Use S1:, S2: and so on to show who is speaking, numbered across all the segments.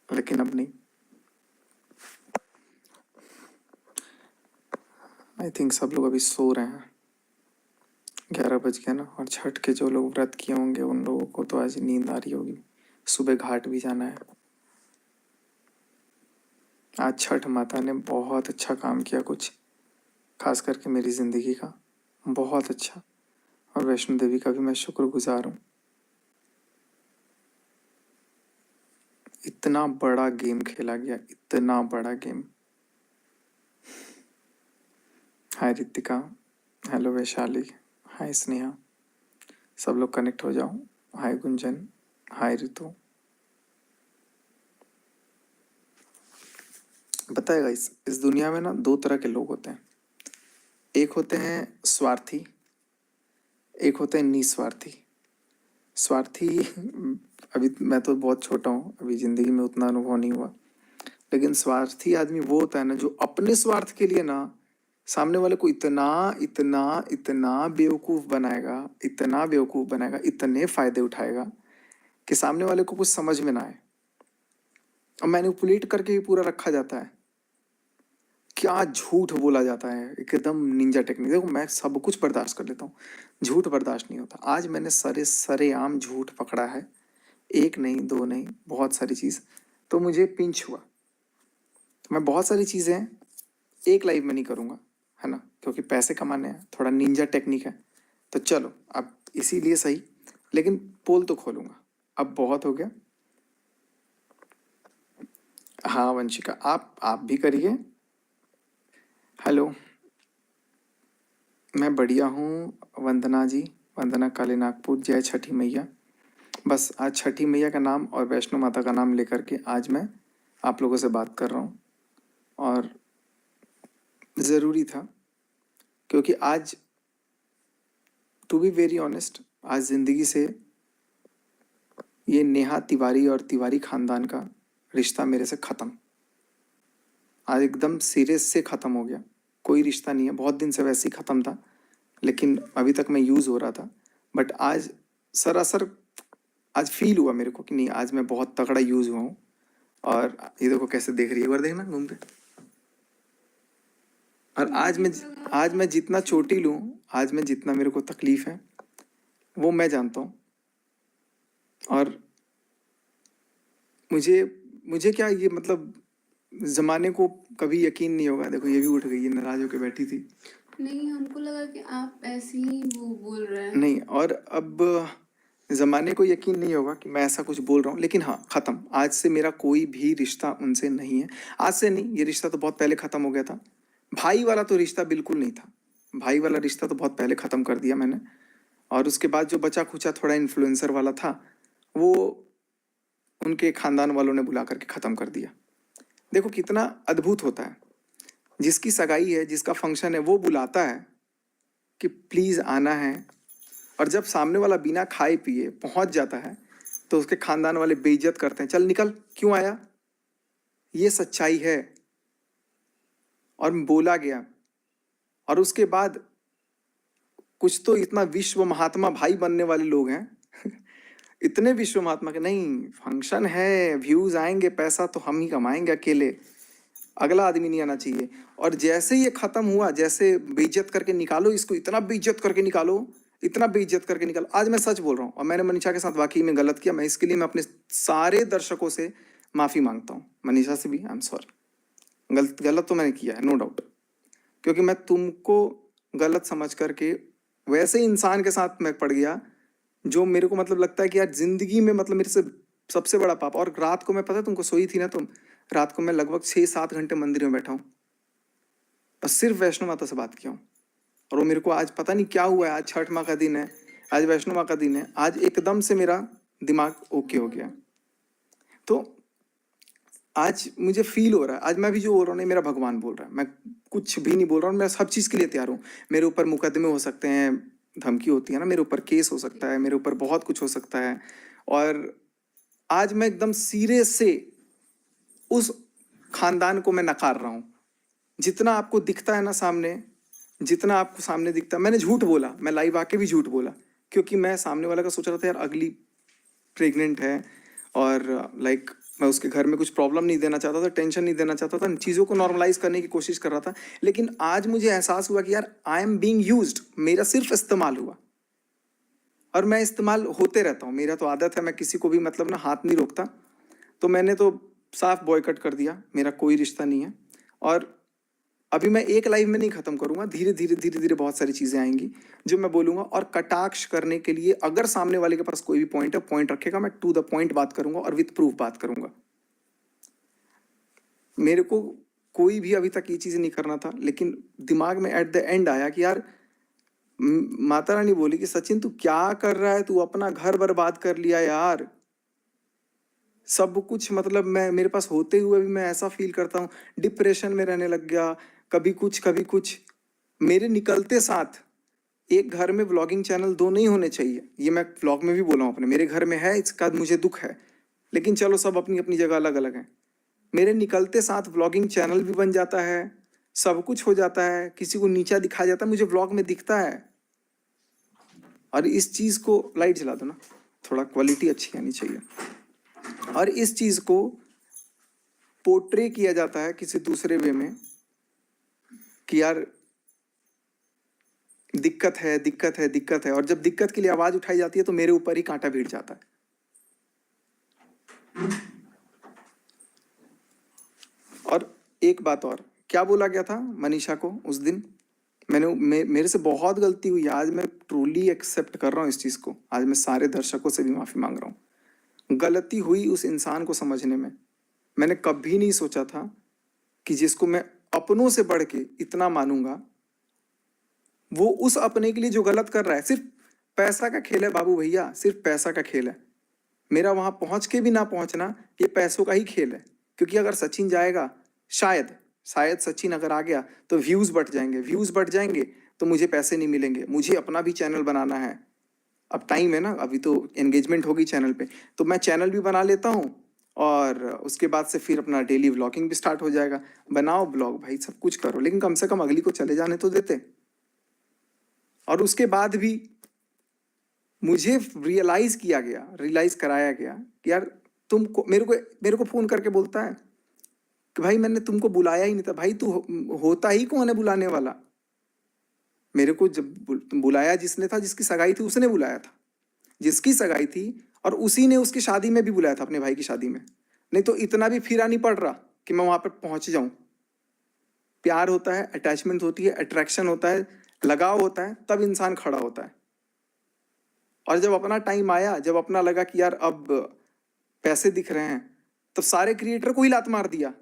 S1: लेकिन अब नहीं। आई थिंक सब लोग अभी सो रहे हैं, 11 बज गया ना। और छठ के जो लोग व्रत किए होंगे उन लोगों को तो आज नींद आ रही होगी, सुबह घाट भी जाना है। आज छठ माता ने बहुत अच्छा काम किया, कुछ खास करके मेरी ज़िंदगी का बहुत अच्छा। और वैष्णो देवी का भी मैं शुक्रगुजार हूँ। इतना बड़ा गेम खेला गया, इतना बड़ा गेम। हाय रितिका, हेलो वैशाली, हाय स्नेहा, सब लोग कनेक्ट हो जाओ। हाय गुंजन, हाय रितु। बताएगा इस दुनिया में ना दो तरह के लोग होते हैं। एक होते हैं स्वार्थी, एक होते हैं निस्वार्थी। स्वार्थी अभी मैं तो बहुत छोटा हूँ, अभी जिंदगी में उतना अनुभव नहीं हुआ। लेकिन स्वार्थी आदमी वो होता है ना जो अपने स्वार्थ के लिए ना सामने वाले को इतना इतना इतना बेवकूफ बनाएगा, इतना बेवकूफ बनाएगा, इतने फायदे उठाएगा कि सामने वाले को कुछ समझ में ना आए। और मैनिपुलेट करके ही पूरा रखा जाता है। क्या झूठ बोला जाता है, एकदम निंजा टेक्निक। देखो मैं सब कुछ बर्दाश्त कर लेता हूँ, झूठ बर्दाश्त नहीं होता। आज मैंने सरेआम झूठ पकड़ा है, एक नहीं दो नहीं, बहुत सारी चीज़। तो मुझे पिंच हुआ। तो मैं बहुत सारी चीज़ें एक लाइव में नहीं करूँगा, है ना, क्योंकि पैसे कमाने हैं, थोड़ा निंजा टेक्निक है। तो चलो अब इसीलिए सही, लेकिन पोल तो खोलूँगा। अब बहुत हो गया। हाँ वंशिका, आप भी करिए। हेलो, मैं बढ़िया हूँ वंदना जी, वंदना काली नागपुर। जय छठी मैया। बस आज छठी मैया का नाम और वैष्णो माता का नाम लेकर के आज मैं आप लोगों से बात कर रहा हूँ। और ज़रूरी था, क्योंकि आज टू बी वेरी ऑनेस्ट, आज ज़िंदगी से ये नेहा तिवारी और तिवारी खानदान का रिश्ता मेरे से ख़त्म। आज एकदम सीरियस से ख़त्म हो गया। कोई रिश्ता नहीं है, बहुत दिन से वैसे ही ख़त्म था, लेकिन अभी तक मैं यूज़ हो रहा था। बट आज सरासर आज फील हुआ मेरे को कि नहीं, आज मैं बहुत तगड़ा यूज़ हुआ हूँ। और ये देखो कैसे देख रही है, एक बार देखना घूम के। और आज मैं जितना चोटी लूँ, आज मैं जितना मेरे को तकलीफ है वो मैं जानता हूँ। और मुझे मुझे क्या ये मतलब जमाने को कभी यकीन नहीं होगा। देखो ये भी उठ गई, ये नाराज होकर बैठी थी।
S2: नहीं, हमको लगा कि आप ऐसे ही वो बोल रहे हैं।
S1: नहीं, और अब जमाने को यकीन नहीं होगा कि मैं ऐसा कुछ बोल रहा हूँ, लेकिन हाँ खत्म। आज से मेरा कोई भी रिश्ता उनसे नहीं है। आज से नहीं, ये रिश्ता तो बहुत पहले खत्म हो गया था। भाई वाला तो रिश्ता बिल्कुल नहीं था, भाई वाला रिश्ता तो बहुत पहले खत्म कर दिया मैंने। और उसके बाद जो बचा खुचा थोड़ा इन्फ्लुएंसर वाला था, वो उनके खानदान वालों ने बुला करके ख़त्म कर दिया। देखो कितना अद्भुत होता है, जिसकी सगाई है, जिसका फंक्शन है, वो बुलाता है कि प्लीज़ आना है। और जब सामने वाला बिना खाए पिए पहुंच जाता है तो उसके खानदान वाले बेइज्जत करते हैं, चल निकल, क्यों आया। ये सच्चाई है। और बोला गया। और उसके बाद कुछ तो इतना विश्व महात्मा भाई बनने वाले लोग हैं इतने विश्व महात्मा के, नहीं फंक्शन है, व्यूज आएंगे, पैसा तो हम ही कमाएंगे अकेले, अगला आदमी नहीं आना चाहिए। और जैसे ये खत्म हुआ, जैसे बेइज्जत करके निकालो इसको, इतना बेइज्जत करके निकालो, इतना बेइज्जत करके निकालो। आज मैं सच बोल रहा हूँ, और मैंने मनीषा के साथ वाकई में गलत किया। मैं इसके लिए मैं अपने सारे दर्शकों से माफ़ी मांगता हूँ, मनीषा से भी आई एम सॉरी। गलत गलत तो मैंने किया है, नो डाउट। क्योंकि मैं तुमको गलत समझ करके वैसे इंसान के साथ मैं पड़ गया जो मेरे को मतलब लगता है कि यार जिंदगी में मतलब मेरे से सबसे बड़ा पाप। और रात को मैं, पता है तुमको, सोई थी ना तुम, रात को मैं लगभग 6-7 घंटे मंदिर में बैठा हूँ और सिर्फ वैष्णो माता से बात किया हूँ। और वो मेरे को आज पता नहीं क्या हुआ है, आज छठ माँ का दिन है, आज वैष्णो माँ का दिन है, आज एकदम से मेरा दिमाग ओके हो गया। तो आज मुझे फील हो रहा है, आज मैं भी जो बोल रहा हूँ नहीं, मेरा भगवान बोल रहा है। मैं कुछ भी नहीं बोल रहा हूँ, मैं सब चीज़ के लिए तैयार हूँ। मेरे ऊपर मुकदमे हो सकते हैं, धमकी होती है ना, मेरे ऊपर केस हो सकता है, मेरे ऊपर बहुत कुछ हो सकता है। और आज मैं एकदम सीरियस से उस खानदान को मैं नकार रहा हूँ। जितना आपको दिखता है ना सामने, जितना आपको सामने दिखता है, मैंने झूठ बोला, मैं लाइव आके भी झूठ बोला, क्योंकि मैं सामने वाला का सोच रहा था यार अगली प्रेग्नेंट है और लाइक मैं उसके घर में कुछ प्रॉब्लम नहीं देना चाहता था, टेंशन नहीं देना चाहता था, चीज़ों को नॉर्मलाइज करने की कोशिश कर रहा था। लेकिन आज मुझे एहसास हुआ कि यार आई एम बीइंग यूज्ड, मेरा सिर्फ इस्तेमाल हुआ। और मैं इस्तेमाल होते रहता हूँ, मेरा तो आदत है, मैं किसी को भी मतलब ना हाथ नहीं रोकता। तो मैंने तो साफ बॉयकट कर दिया, मेरा कोई रिश्ता नहीं है। और अभी मैं एक लाइफ में नहीं खत्म करूंगा, धीरे धीरे धीरे धीरे बहुत सारी चीजें आएंगी जो मैं बोलूंगा। और कटाक्ष करने के लिए अगर सामने वाले के पास कोई भी पॉइंट है, पॉइंट रखेगा, मैं टू द पॉइंट बात करूंगा और विथ प्रूफ बात करूंगा। मेरे को कोई भी अभी तक ये चीज नहीं करना था, लेकिन दिमाग में एट द एंड आया कि यार माता रानी बोली कि सचिन तू क्या कर रहा है, तू अपना घर बर्बाद कर लिया यार। सब कुछ मतलब मैं मेरे पास होते हुए भी मैं ऐसा फील करता हूँ, डिप्रेशन में रहने लग गया, कभी कुछ कभी कुछ। मेरे निकलते साथ एक घर में व्लॉगिंग चैनल 2 नहीं होने चाहिए, ये मैं व्लॉग में भी बोला हूँ अपने। मेरे घर में है, इसका मुझे दुख है, लेकिन चलो सब अपनी अपनी जगह अलग अलग हैं। मेरे निकलते साथ व्लॉगिंग चैनल भी बन जाता है, सब कुछ हो जाता है, किसी को नीचा दिखाया जाता है, मुझे व्लॉग में दिखता है। और इस चीज को लाइट जला दो ना, थोड़ा क्वालिटी अच्छी आनी चाहिए। और इस चीज को पोर्ट्रे किया जाता है किसी दूसरे वे में कि यार दिक्कत है दिक्कत है दिक्कत है, और जब दिक्कत के लिए आवाज उठाई जाती है तो मेरे ऊपर ही कांटा भिड़ जाता है। और एक बात और, क्या बोला गया था मनीषा को उस दिन, मेरे से बहुत गलती हुई, आज मैं ट्रूली एक्सेप्ट कर रहा हूँ इस चीज को। आज मैं सारे दर्शकों से भी माफी मांग रहा हूँ। गलती हुई उस इंसान को समझने में। मैंने कभी नहीं सोचा था कि जिसको मैं अपनों से बढ़ के इतना मानूंगा, वो उस अपने के लिए जो गलत कर रहा है, सिर्फ पैसा का खेल है बाबू भैया, सिर्फ पैसा का खेल है। मेरा वहां पहुंच के भी ना पहुंचना, ये पैसों का ही खेल है। क्योंकि अगर सचिन जाएगा, शायद शायद सचिन अगर आ गया तो व्यूज बढ़ जाएंगे, व्यूज बढ़ जाएंगे तो मुझे पैसे नहीं मिलेंगे, मुझे अपना भी चैनल बनाना है। अब टाइम है ना, अभी तो एंगेजमेंट होगी चैनल पे, तो मैं चैनल भी बना लेता हूँ और उसके बाद से फिर अपना डेली व्लॉगिंग भी स्टार्ट हो जाएगा। बनाओ ब्लॉग भाई, सब कुछ करो, लेकिन कम से कम अगली को चले जाने तो देते। और उसके बाद भी मुझे रियलाइज कराया गया कि यार तुमको मेरे को फोन करके बोलता है कि भाई मैंने तुमको बुलाया ही नहीं था। भाई तू होता ही कौन है बुलाने वाला? मेरे को जब बुलाया जिसने था, जिसकी सगाई थी उसने बुलाया था, जिसकी सगाई थी, और उसी ने उसकी शादी में भी बुलाया था, अपने भाई की शादी में। नहीं तो इतना भी फिरा नहीं पड़ रहा कि मैं वहां पर पहुंच जाऊं। प्यार होता है, अटैचमेंट होती है, अट्रैक्शन होता है, लगाव होता है, तब इंसान खड़ा होता है। और जब अपना टाइम आया, जब अपना लगा कि यार अब पैसे दिख रहे हैं, तो सारे क्रिएटर को ही लात मार दिया।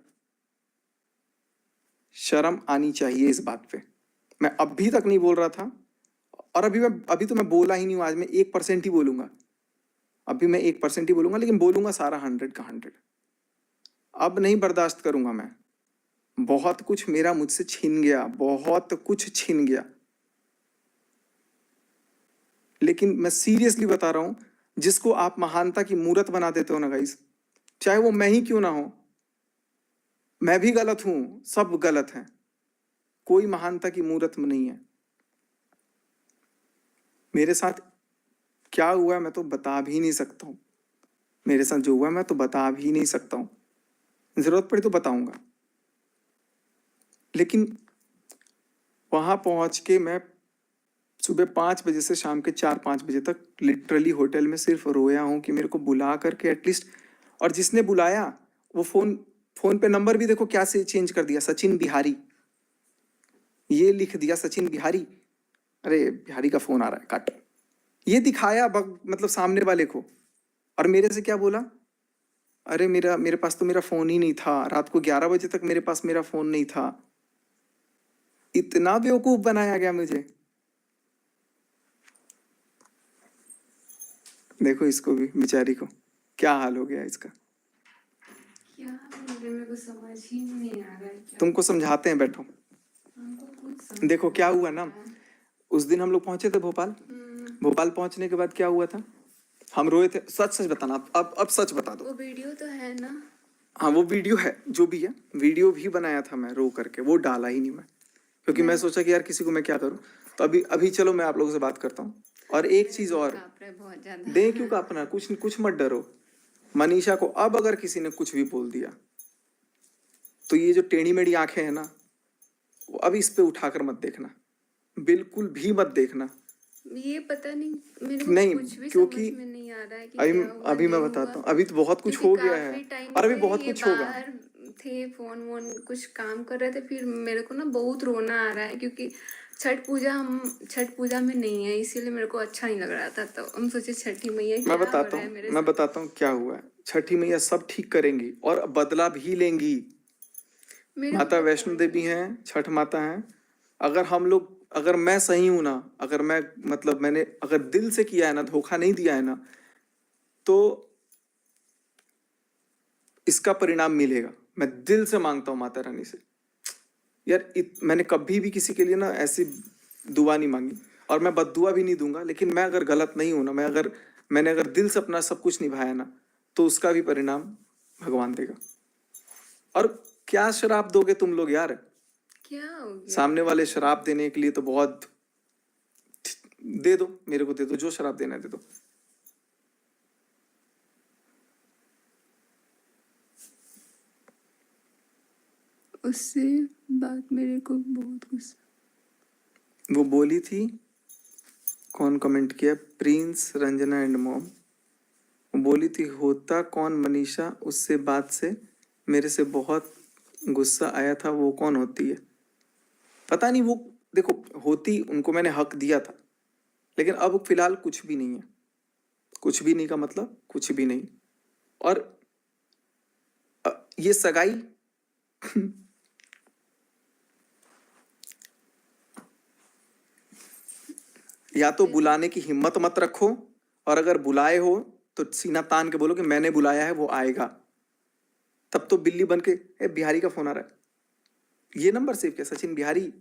S1: शर्म आनी चाहिए इस बात पे। मैं अभी तक नहीं बोल रहा था, और अभी तो मैं बोला ही नहीं हूं। आज मैं 1% ही बोलूंगा, अभी मैं 1% ही बोलूंगा, लेकिन बोलूंगा सारा 100 का 100। अब नहीं बर्दाश्त करूंगा मैं। बहुत कुछ मेरा मुझसे छीन गया, बहुत कुछ छीन गया। लेकिन मैं सीरियसली बता रहा हूं, जिसको आप महानता की मूर्त बना देते हो ना गाइस, चाहे वो मैं ही क्यों ना हो, मैं भी गलत हूं, सब गलत हैं, कोई महानता की मूर्त नहीं है। मेरे साथ क्या हुआ मैं तो बता भी नहीं सकता हूं। मेरे साथ जो हुआ मैं तो बता भी नहीं सकता हूं, जरूरत पड़ी तो बताऊंगा। लेकिन वहां पहुंच के मैं सुबह 5 बजे से शाम के 4-5 बजे तक लिटरली होटल में सिर्फ रोया हूं कि मेरे को बुला करके एटलीस्ट। और जिसने बुलाया वो फोन पे नंबर भी देखो क्या से चेंज कर दिया, सचिन बिहारी, ये लिख दिया सचिन बिहारी। अरे बिहारी का फोन आ रहा है, काट। ये दिखाया मतलब सामने वाले को, और मेरे से क्या बोला, अरे मेरे पास तो मेरा फोन ही नहीं था, रात को 11 बजे तक मेरे पास मेरा फोन नहीं था। इतना बेवकूफ बनाया गया मुझे। देखो इसको भी, बेचारी को क्या हाल हो गया इसका।
S2: क्या बोले, मेरे को समझ ही नहीं आ रहा है क्या।
S1: तुमको समझाते हैं, बैठो।
S2: हमको कुछ समझ
S1: देखो क्या हुआ ना,
S2: नहीं आ रहा
S1: उस दिन हम लोग पहुंचे थे भोपाल।
S2: है।
S1: भोपाल पहुंचने के बाद क्या हुआ था, हम रोए थे। सच सच बताना, अब सच बता दो।
S2: वो वीडियो तो है ना?
S1: हाँ वो वीडियो है, जो भी है, वीडियो भी बनाया था मैं रो करके, वो डाला ही नहीं मैं, क्योंकि मैं सोचा कि यार किसी को मैं क्या करूं। तो अभी अभी चलो मैं आप लोगों से बात करता हूँ। और एक चीज और,
S2: काँप रहा है बहुत ज्यादा।
S1: दे क्यों कांपना, कुछ कुछ मत डरो। मनीषा को अब अगर किसी ने कुछ भी बोल दिया तो ये जो टेढ़ी मेढ़ी आंखें हैं ना, वो अब इस पे उठाकर मत देखना, बिल्कुल भी मत देखना।
S2: ये पता नहीं, मेरे को
S1: नहीं,
S2: कुछ भी
S1: क्योंकि
S2: समझ में नहीं आ रहा है कि
S1: अभी
S2: क्या हुआ
S1: अभी मैं
S2: नहीं
S1: बताता
S2: हुआ।
S1: हूँ, अभी तो बहुत कुछ
S2: क्योंकि
S1: हो गया है
S2: काफी टाइम
S1: और अभी
S2: से
S1: बहुत
S2: ये
S1: कुछ होगा।
S2: बाहर थे, फोन वोन कुछ काम कर रहे थे, फिर मेरे को ना बहुत रोना आ रहा है क्योंकि छठ पूजा में नहीं है, इसीलिए मेरे को अच्छा नहीं लग रहा था। तो हम सोचे छठी मैया
S1: मैं
S2: क्या हो
S1: बताता
S2: रहा है मेरे
S1: हूँ, मैं
S2: साथ।
S1: बताता हूँ क्या हुआ है। छठी मैया सब ठीक करेंगी और बदला भी लेंगी।
S2: मेरे को
S1: माता
S2: पता
S1: वैष्णो देवी
S2: है।
S1: हैं, छठ माता हैं। अगर हम लोग, अगर मैं सही हूं ना, अगर मैं मतलब मैंने अगर दिल से किया है ना, धोखा नहीं दिया है ना, तो इसका परिणाम मिलेगा। मैं दिल से मांगता हूँ माता रानी से। यार मैंने कभी भी किसी के लिए ना ऐसी दुआ नहीं मांगी और मैं बद्दुआ भी नहीं दूंगा, लेकिन मैं अगर गलत नहीं हूं ना, मैंने अगर दिल से अपना सब कुछ निभाया ना, तो उसका भी परिणाम भगवान देगा। और क्या शराब दोगे तुम लोग यार,
S2: क्या हो गया?
S1: सामने वाले शराब देने के लिए तो बहुत, दे दो मेरे को, दे दो जो शराब देना है दे दो।
S2: उससे बात मेरे को बहुत गुस्सा।
S1: वो बोली थी, कौन कमेंट किया, प्रिंस रंजना एंड मॉम, वो बोली थी होता कौन मनीषा, उससे बात से मेरे से बहुत गुस्सा आया था, वो कौन होती है? पता नहीं वो, देखो होती, उनको मैंने हक दिया था, लेकिन अब फिलहाल कुछ भी नहीं है। कुछ भी नहीं का मतलब कुछ भी नहीं। और ये सगाई या तो बुलाने की हिम्मत मत रखो, और अगर बुलाए हो तो सीना तान के बोलो कि मैंने बुलाया है, वो आएगा। तब तो बिल्ली बन के, ए बिहारी का फोन आ रहा है, ये नंबर सेव किया सचिन बिहारी,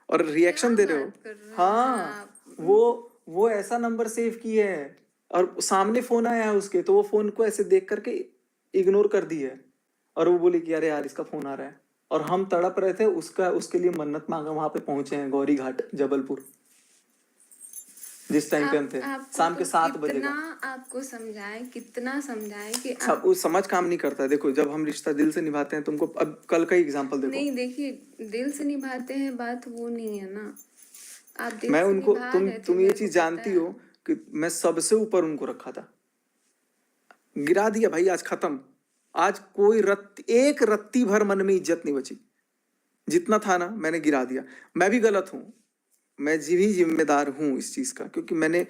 S1: और रिएक्शन दे रहे हो।
S2: बात कर रहे हैं
S1: हाँ,
S2: आप?
S1: वो ऐसा नंबर सेव किए है और सामने फोन आया है उसके, तो वो फोन को ऐसे देख करके इग्नोर कर दी है, और वो बोली कि अरे यार इसका फोन आ रहा है, और हम तड़प रहे थे, उसके लिए मन्नत मांगा, वहां पे पहुंचे हैं गौरी घाट जबलपुर, जिस टाइम पे हम थे,
S2: आपको
S1: शाम
S2: तो
S1: के 7 बजे
S2: कितना
S1: का।
S2: आपको समझाए, कितना समझाए कि
S1: सब
S2: आप
S1: वो समझ काम नहीं करता है। देखो जब हम रिश्ता दिल से निभाते हैं, तुमको अब कल का ही एग्जाम्पल देखो।
S2: नहीं, देखिए दिल से निभाते हैं, बात वो नहीं है ना। आप दिल
S1: मैं
S2: से
S1: उनको,
S2: निभा रहे थे,
S1: तुम ये
S2: मेरे को
S1: चीज
S2: पता
S1: जानती
S2: है।
S1: हो कि मैं सबसे ऊपर उनको रखा था, गिरा दिया भाई, आज खत्म। आज कोई एक रत्ती भर मन में इज्जत नहीं बची, जितना था ना मैंने गिरा दिया। मैं भी गलत हूँ, मैं भी जिम्मेदार हूँ इस चीज का, क्योंकि मैंने,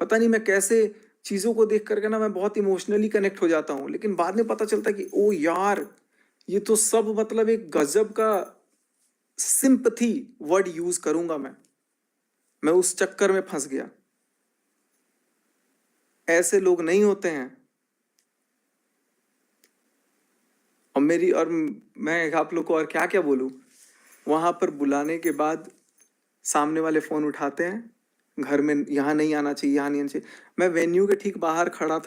S1: पता नहीं मैं कैसे चीजों को देख करके ना मैं बहुत इमोशनली कनेक्ट हो जाता हूँ, लेकिन बाद में पता चलता है कि ओ यार, ये तो सब मतलब एक गजब का सिंपथी वर्ड यूज करूंगा मैं उस चक्कर में फंस गया। ऐसे लोग नहीं होते हैं। और मैं आप लोग को और क्या क्या बोलूं, वहां पर बुलाने के बाद सामने वाले फोन उठाते हैं, घर में यहाँ नहीं आना चाहिए, यहाँ नहीं आना चाहिए। मैं वेन्यू के ठीक बाहर खड़ा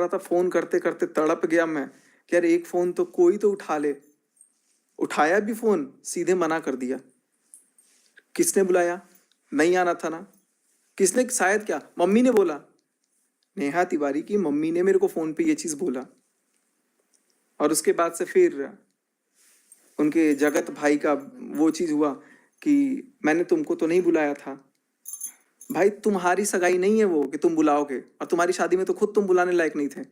S1: था, फोन करते करते तड़प गया मैं कि यार एक फोन तो कोई तो उठा ले। उठाया भी फोन, सीधे मना कर दिया। किसने बुलाया? नहीं आना था ना। किसने? शायद क्या मम्मी ने बोला, नेहा तिवारी की मम्मी ने मेरे को फोन पे ये चीज बोला। और उसके बाद से फिर उनके जगत भाई का वो चीज हुआ कि मैंने तुमको तो नहीं बुलाया था। भाई तुम्हारी सगाई नहीं है वो कि तुम बुलाओगे, और तुम्हारी शादी में तो खुद तुम बुलाने लायक नहीं थे।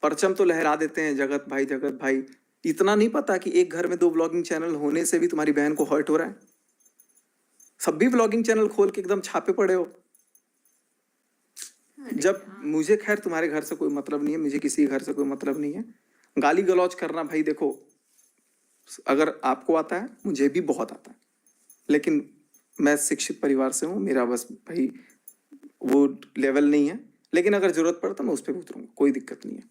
S1: परचम तो लहरा देते हैं जगत भाई, जगत भाई। इतना नहीं पता कि एक घर में 2 ब्लॉगिंग चैनल होने से भी तुम्हारी बहन को हर्ट हो रहा है। सब भी ब्लॉगिंग चैनल खोल के एकदम छापे पड़े हो। जब मुझे, खैर तुम्हारे घर से कोई मतलब नहीं है, मुझे किसी घर से कोई मतलब नहीं है। गाली गलौज करना भाई देखो, अगर आपको आता है, मुझे भी बहुत आता है, लेकिन मैं शिक्षित परिवार से हूँ, मेरा बस भाई वो लेवल नहीं है। लेकिन अगर जरूरत पड़ता मैं उस पर उतरूंगा, कोई दिक्कत नहीं है।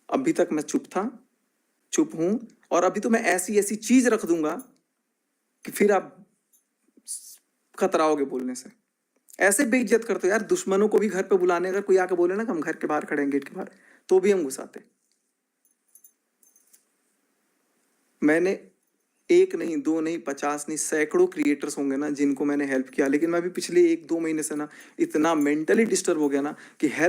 S1: अभी तक मैं चुप हूं, और अभी तो मैं ऐसी ऐसी चीज रख दूंगा कि फिर आप कतराओगे बोलने से। ऐसे बेइज्जत करते हो यार, दुश्मनों को भी घर पे बुलाने, अगर कोई आके बोले ना कि हम घर के बाहर खड़े हैं, गेट के बाहर, तो भी हम घुसाते। मैंने एक नहीं, दो नहीं, 50 नहीं, सैकड़ों क्रिएटर्स होंगे ना जिनको मैंने हेल्प किया, लेकिन मैं अभी पिछले 1-2 महीने से ना इतना मेंटली डिस्टर्ब हो गया ना कि हेल्प